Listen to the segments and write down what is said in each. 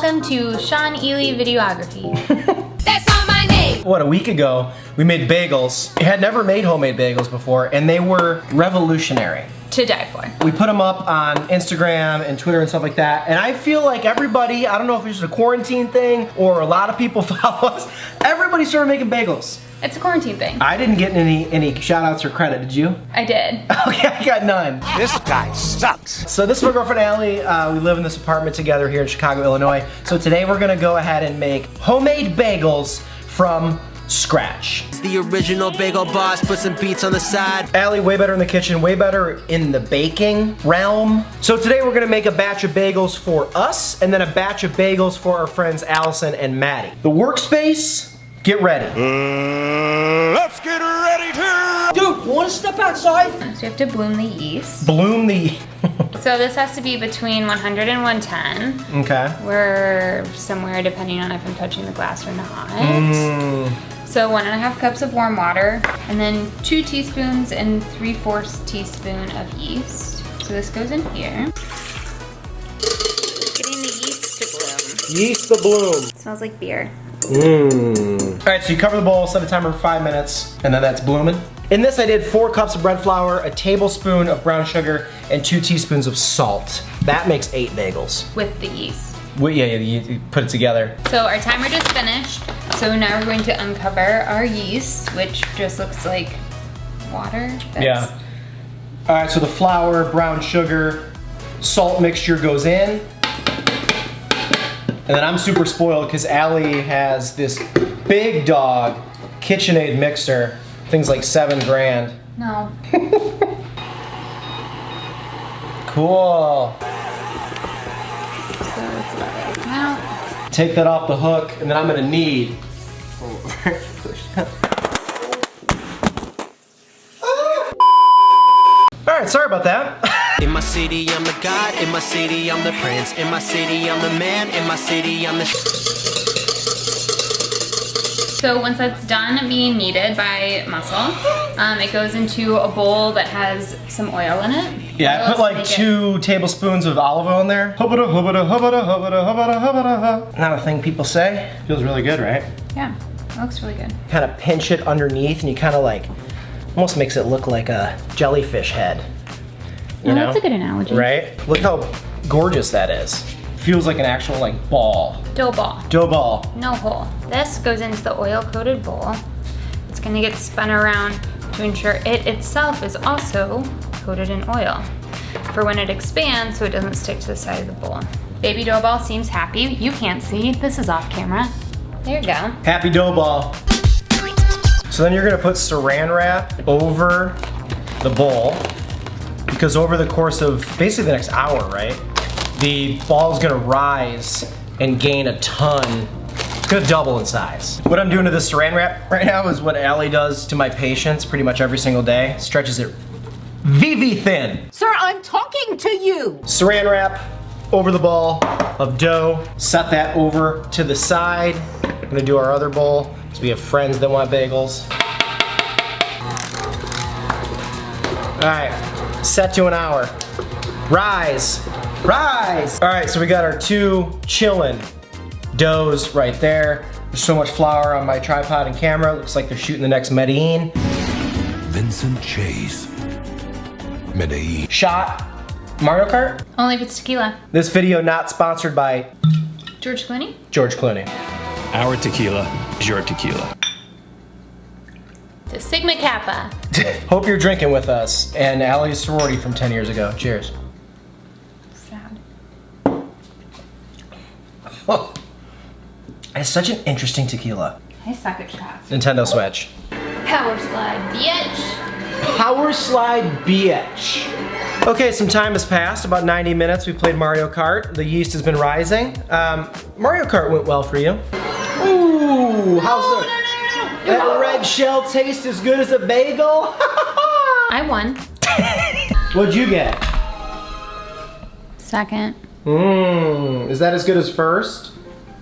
Welcome to Sean Ely Videography. That's not my name! What, a week ago, we made bagels. We had never made homemade bagels before, and they were revolutionary. To die for. We put them up on Instagram and Twitter and stuff like that, and I feel like everybody, I don't know if it's just a quarantine thing or a lot of people follow us, everybody started making bagels. It's a quarantine thing. I didn't get any shout outs or credit, did you? I did. Okay, I got none. This guy sucks. So this is my girlfriend Allie. We live in this apartment together here in Chicago, Illinois. So today we're gonna go ahead and make homemade bagels from scratch. It's the original bagel boss, put some beats on the side. Allie, way better in the kitchen, way better in the baking realm. So today we're gonna make a batch of bagels for us and then a batch of bagels for our friends Allison and Maddie. The workspace, get ready. Let's get ready to... Dude, you wanna step outside? So you have to bloom the yeast. Bloom the... So this has to be between 100 and 110. Okay. We're somewhere depending on if I'm touching the glass or not. So 1.5 cups of warm water, and then 2 teaspoons and 3/4 teaspoon of yeast. So this goes in here. Getting the yeast to bloom. Yeast the bloom. It smells like beer. All right, so you cover the bowl, set a timer for 5 minutes, and then that's blooming. In this I did 4 cups of bread flour, a tablespoon of brown sugar, and 2 teaspoons of salt. That makes 8 bagels. With the yeast. Well, yeah, you put it together. So our timer just finished. So now we're going to uncover our yeast, which just looks like water. Yeah. All right, so the flour, brown sugar, salt mixture goes in. And then I'm super spoiled because Allie has this big dog KitchenAid mixer. Things like $7 grand. No. Cool. So let's let it out. Take that off the hook, and then I'm gonna need. All right, sorry about that. In my city, I'm the god. In my city, I'm the prince. In my city, I'm the man. In my city, I'm the So once that's done being kneaded by muscle, it goes into a bowl that has some oil in it. Yeah, I put like 2 tablespoons of olive oil in there. Not a thing people say. Feels really good, right? Yeah, it looks really good. Kind of pinch it underneath, and you kind of like, almost makes it look like a jellyfish head. You know? That's a good analogy. Right? Look how gorgeous that is. Feels like an actual like ball. Dough ball. Dough ball. No hole. This goes into the oil-coated bowl. It's gonna get spun around to ensure it itself is also coated in oil for when it expands so it doesn't stick to the side of the bowl. Baby dough ball seems happy. You can't see, this is off camera. There you go. Happy dough ball. So then you're gonna put saran wrap over the bowl because over the course of basically the next hour, right? The ball is gonna rise and gain a ton. It's gonna double in size. What I'm doing to this saran wrap right now is what Allie does to my patients pretty much every single day. Stretches it VV thin. Sir, I'm talking to you! Saran wrap over the ball of dough. Set that over to the side. I'm gonna do our other bowl because we have friends that want bagels. All right, set to an hour. Rise, rise. All right, so we got our 2 chillin' doughs right there. There's so much flour on my tripod and camera. Looks like they're shooting the next Medellin. Vincent Chase. Medellin. Shot Mario Kart. Only if it's tequila. This video not sponsored by George Clooney? George Clooney. Our tequila is your tequila. The Sigma Kappa. Hope you're drinking with us and Allie's sorority from 10 years ago. Cheers. Sad. Oh, it's such an interesting tequila. I suck at shots. Nintendo Switch. Power slide, bitch. Power slide bitch. Okay, some time has passed, about 90 minutes. We played Mario Kart. The yeast has been rising. Mario Kart went well for you. Ooh, how's that red shell taste as good as a bagel? I won. What'd you get? Second. Is that as good as first?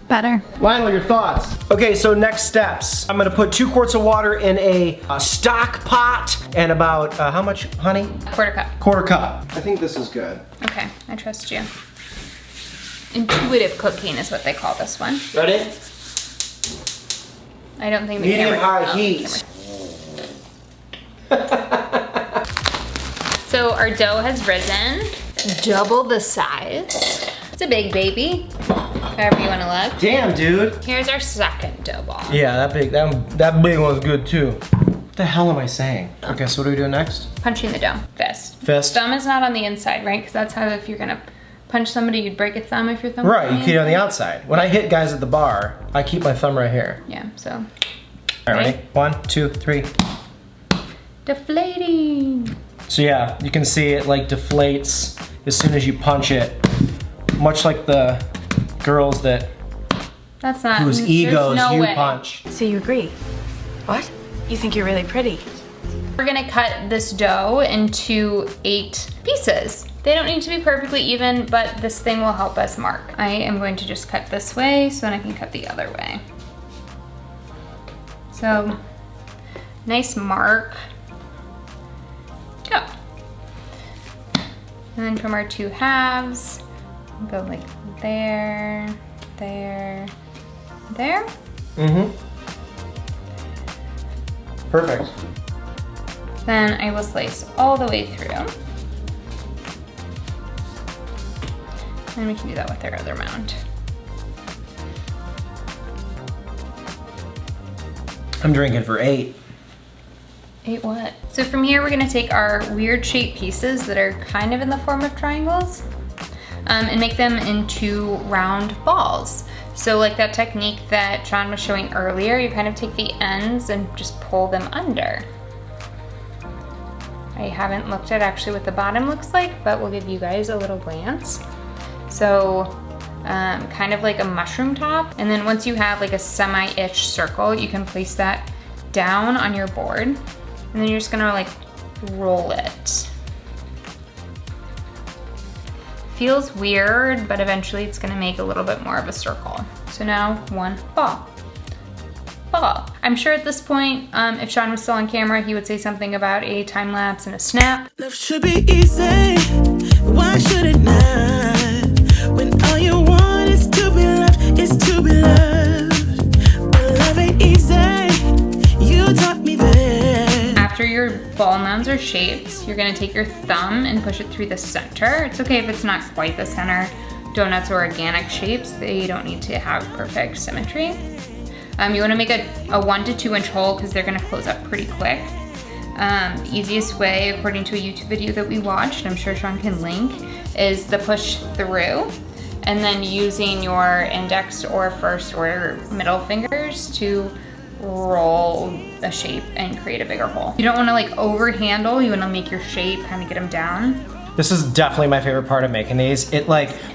Better. Lionel, your thoughts? Okay, so next steps. I'm gonna put 2 quarts of water in a stock pot and about, how much honey? Quarter cup. Quarter cup. I think this is good. Okay, I trust you. Intuitive cooking is what they call this one. Ready? I don't think the Medium camera. high oh, heat. So our dough has risen, double the size. It's a big baby, however you want to look. Damn, dude. Here's our second dough ball. Yeah, that big one's good too. What the hell am I saying? Okay, so what are we doing next? Punching the dough. Fist. Fist. Thumb is not on the inside, right? Because that's how if you're gonna punch somebody, you'd break a thumb if your thumb was Right, you keep it on the outside. When I hit guys at the bar, I keep my thumb right here. Yeah, so. All right, ready? 1, 2, 3. Deflating. So yeah, you can see it like deflates as soon as you punch it. Much like the girls that That's not. whose there's egos no you way. punch. So you agree? What? You think you're really pretty? We're gonna cut this dough into 8 pieces. They don't need to be perfectly even, but this thing will help us mark. I am going to just cut this way so then I can cut the other way. So, nice mark. Go. And then from our 2 halves, go like there, there, there. Mm-hmm. Perfect. Then I will slice all the way through. And we can do that with our other mound. I'm drinking for 8. 8 what? So from here, we're gonna take our weird shaped pieces that are kind of in the form of triangles and make them into round balls. So like that technique that John was showing earlier, you kind of take the ends and just pull them under. I haven't looked at actually what the bottom looks like, but we'll give you guys a little glance. So kind of like a mushroom top. And then once you have like a semi-ish circle, you can place that down on your board. And then you're just gonna like roll it. Feels weird, but eventually it's gonna make a little bit more of a circle. So now 1 ball. Ball. I'm sure at this point, if Sean was still on camera, he would say something about a time lapse and a snap. Love should be easy. Why should it not? When all you want is to be loved, is to be loved. But love ain't easy. You taught me that. After your ball mounds are shaped, you're gonna take your thumb and push it through the center. It's okay if it's not quite the center. Donuts are organic shapes. They don't need to have perfect symmetry. You wanna make a 1 to 2 inch hole because they're gonna close up pretty quick. The easiest way, according to a YouTube video that we watched, I'm sure Sean can link, is the push through and then using your index or first or middle fingers to roll a shape and create a bigger hole. You don't wanna like overhandle, you wanna make your shape, kind of get them down. This is definitely my favorite part of making these. It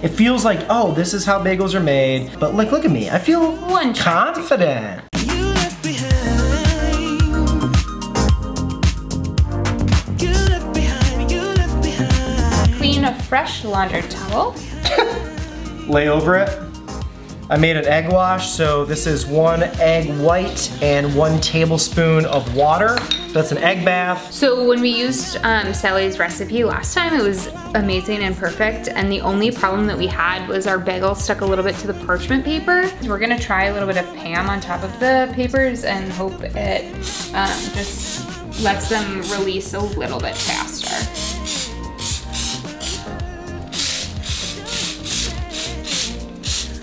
feels like, oh, this is how bagels are made. But like, look at me, I feel confident. You left behind. You left behind. You left behind. Clean a fresh laundered towel. Lay over it. I made an egg wash, so this is 1 egg white and 1 tablespoon of water. That's an egg bath. So when we used Sally's recipe last time, it was amazing and perfect. And the only problem that we had was our bagel stuck a little bit to the parchment paper. We're gonna try a little bit of Pam on top of the papers and hope it just lets them release a little bit faster.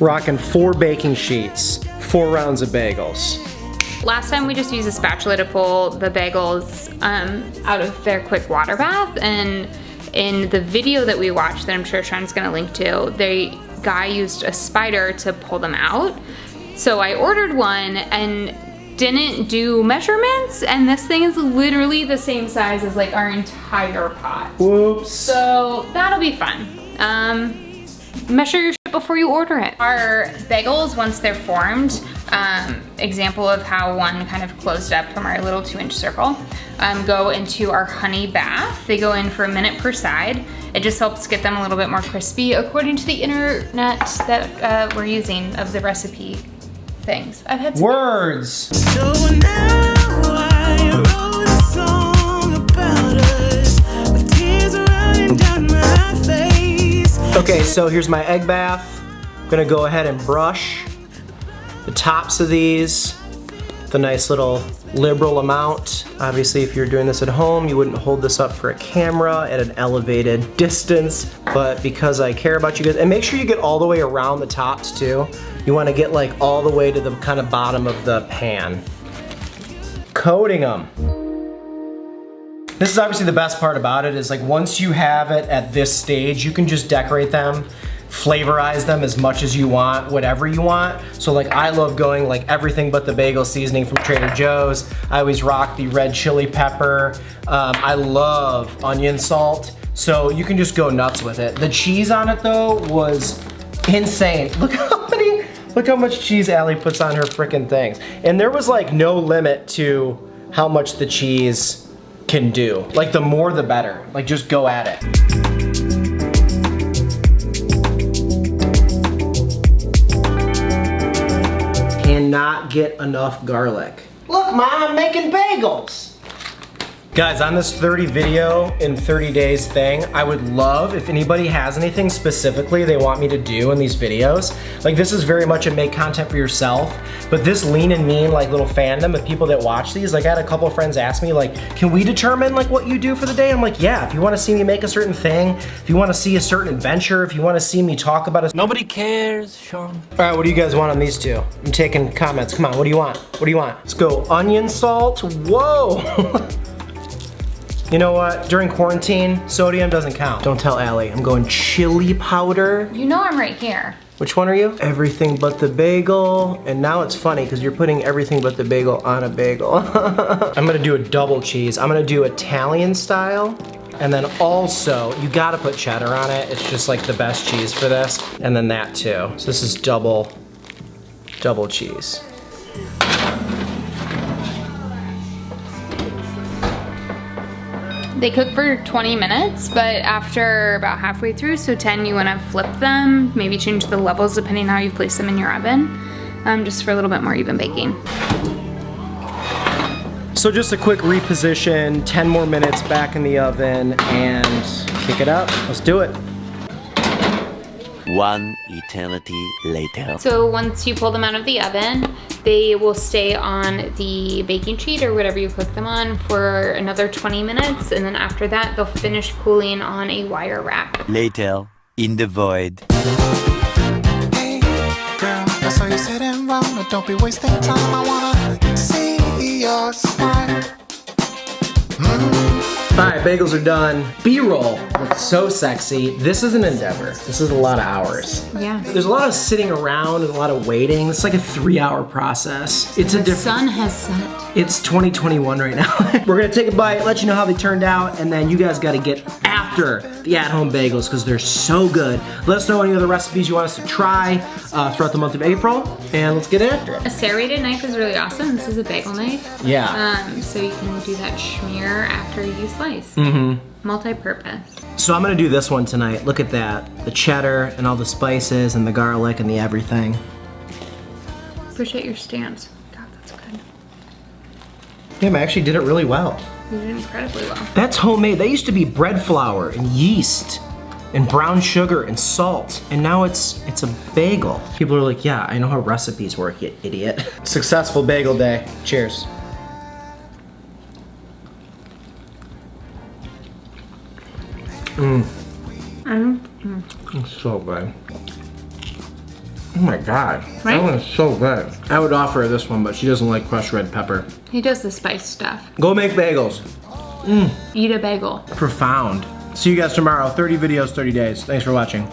Rocking 4 baking sheets, 4 rounds of bagels. Last time we just used a spatula to pull the bagels out of their quick water bath, and in the video that we watched that I'm sure Sean's gonna link to, the guy used a spider to pull them out. So I ordered one and didn't do measurements, and this thing is literally the same size as like our entire pot. Whoops. So that'll be fun. Measure your shit before you order it. Our bagels, once they're formed, example of how one kind of closed up from our little 2 inch circle, go into our honey bath. They go in for 1 minute per side. It just helps get them a little bit more crispy according to the internet that we're using of the recipe things. I've had some Words. So now I wrote a song about us with tears running down my face. Okay, so here's my egg bath. I'm gonna go ahead and brush the tops of these, the nice little liberal amount. Obviously, if you're doing this at home, you wouldn't hold this up for a camera at an elevated distance, but because I care about you guys, and make sure you get all the way around the tops too. You wanna get like all the way to the kind of bottom of the pan. Coating them. This is obviously the best part about it, is like once you have it at this stage, you can just decorate them, flavorize them as much as you want, whatever you want. So like I love going like everything but the bagel seasoning from Trader Joe's. I always rock the red chili pepper. I love onion salt. So you can just go nuts with it. The cheese on it though was insane. Look how much cheese Allie puts on her frickin' things. And there was like no limit to how much the cheese can do. Like the more the better. Like just go at it. Cannot get enough garlic. Look, Mom, I'm making bagels. Guys, on this 30 video in 30 days thing, I would love if anybody has anything specifically they want me to do in these videos. Like this is very much a make content for yourself, but this lean and mean like little fandom of people that watch these, like I had a couple of friends ask me like, can we determine like what you do for the day? I'm like, yeah, if you wanna see me make a certain thing, if you wanna see a certain adventure, if you wanna see me talk about a— Nobody cares, Sean. All right, what do you guys want on these two? I'm taking comments, come on, what do you want? What do you want? Let's go onion salt, whoa. You know what? During quarantine, sodium doesn't count. Don't tell Allie. I'm going chili powder. You know I'm right here. Which one are you? Everything but the bagel. And now it's funny because you're putting everything but the bagel on a bagel. I'm gonna do a double cheese. I'm gonna do Italian style. And then also, you gotta put cheddar on it. It's just like the best cheese for this. And then that too. So this is double cheese. They cook for 20 minutes, but after about halfway through, so 10, you wanna flip them, maybe change the levels depending on how you place them in your oven, just for a little bit more even baking. So just a quick reposition, 10 more minutes back in the oven and kick it up. Let's do it. One eternity later. So once you pull them out of the oven, they will stay on the baking sheet or whatever you cook them on for another 20 minutes. And then after that, they'll finish cooling on a wire rack. Later, in the void. Hey, girl, I saw you sitting around, but don't be wasting time. I wanna see your smile. All right, bagels are done. B-roll looks so sexy. This is an endeavor. This is a lot of hours. Yeah. There's a lot of sitting around and a lot of waiting. It's like a 3-hour process. It's a The different— sun has set. It's 2021 right now. We're gonna take a bite, let you know how they turned out, and then you guys gotta get after the at-home bagels because they're so good. Let us know any other recipes you want us to try throughout the month of April, and let's get after it. A serrated knife is really awesome. This is a bagel knife. Yeah. So you can do that schmear after you slice. Multi-purpose. So I'm gonna do this one tonight. Look at that. The cheddar and all the spices and the garlic and the everything. Appreciate your stance. God, that's good. Damn, I actually did it really well. You did incredibly well. That's homemade. That used to be bread flour and yeast and brown sugar and salt, and now it's a bagel. People are like, yeah, I know how recipes work, you idiot. Successful bagel day. Cheers. It's so good. Oh my God, Right? That one is so good. I would offer her this one, but she doesn't like crushed red pepper. He does the spice stuff. Go make bagels. Eat a bagel. Profound. See you guys tomorrow. 30 videos, 30 days. Thanks for watching.